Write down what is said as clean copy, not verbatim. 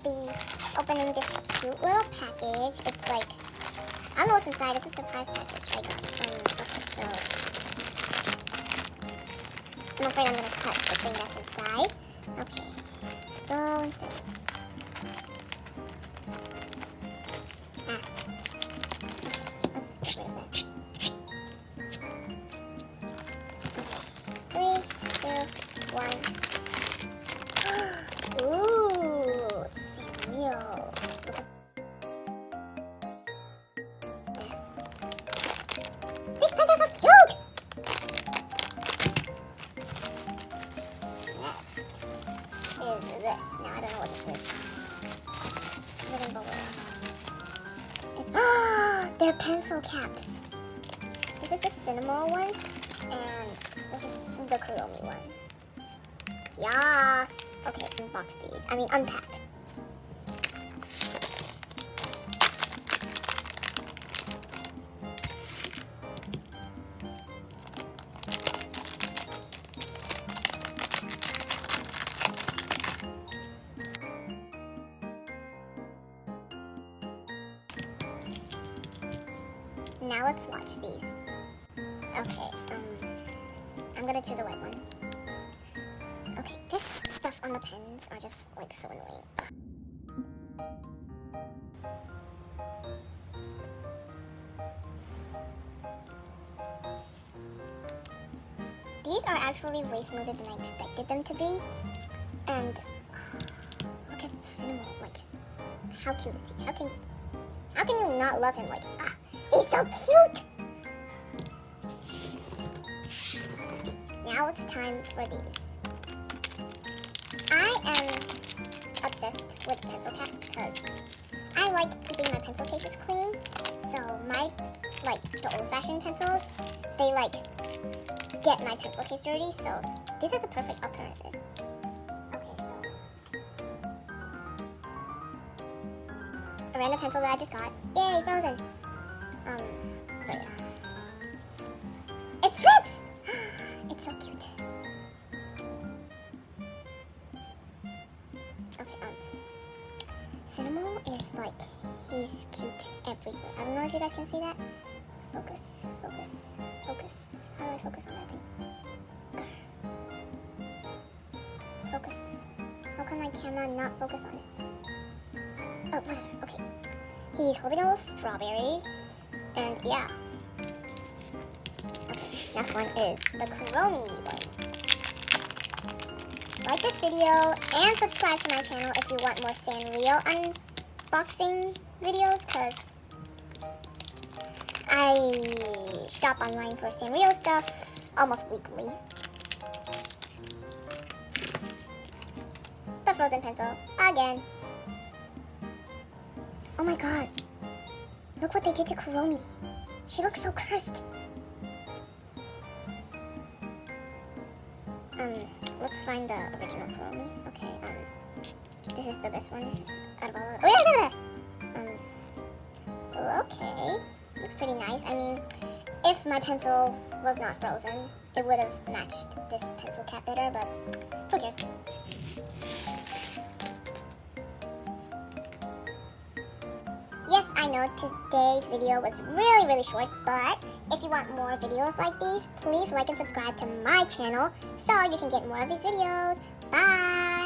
be opening this cute little package. It's like, I don't know what's inside. It's a surprise package I got. Okay, so I'm afraid I'm gonna cut the thing that's inside. Okay, so inside. Let's get rid of that. Okay, 3, 2, 1. Ooh, it's Sanrio. These pens are so cute! Next is this. Now I don't know what this is. Living bubble. It's, they're pencil caps. This is the cinema one, and this is the Kuromi one. Yes! Okay, unbox these. I mean, unpack. Now let's watch these. Okay, I'm gonna choose a white one. Okay, this stuff on the pens are just like so annoying. These are actually way smoother than I expected them to be. And look at Cinema, like, how cute is he? How can you not love him? Like, he's so cute! Now it's time for these. I am obsessed with pencil caps because I like keeping my pencil cases clean. So my, like, the old-fashioned pencils, they, like, get my pencil case dirty. So these are the perfect alternative. Okay, so a random pencil that I just got. Yay, frozen. So yeah. It fits! It's so cute. Okay, Cinemo is like, he's cute everywhere. I don't know if you guys can see that. Focus, focus, focus. How do I focus on that thing? Focus. How can my camera not focus on it? Oh, whatever, okay. He's holding a little strawberry, and yeah. Okay, next one is the Kuromi one. Like this video and subscribe to my channel if you want more Sanrio unboxing videos, because I shop online for Sanrio stuff almost weekly. The frozen pencil again. Oh my god. Look what they did to Kuromi. She looks so cursed. Let's find the original Kuromi. Okay, this is the best one out of all of them. Oh yeah, okay. Looks pretty nice. I mean, if my pencil was not frozen, it would have matched this pencil cap better, but who cares? Yes, I know today's video was really short, but if you want more videos like these, please like and subscribe to my channel so you can get more of these videos. Bye!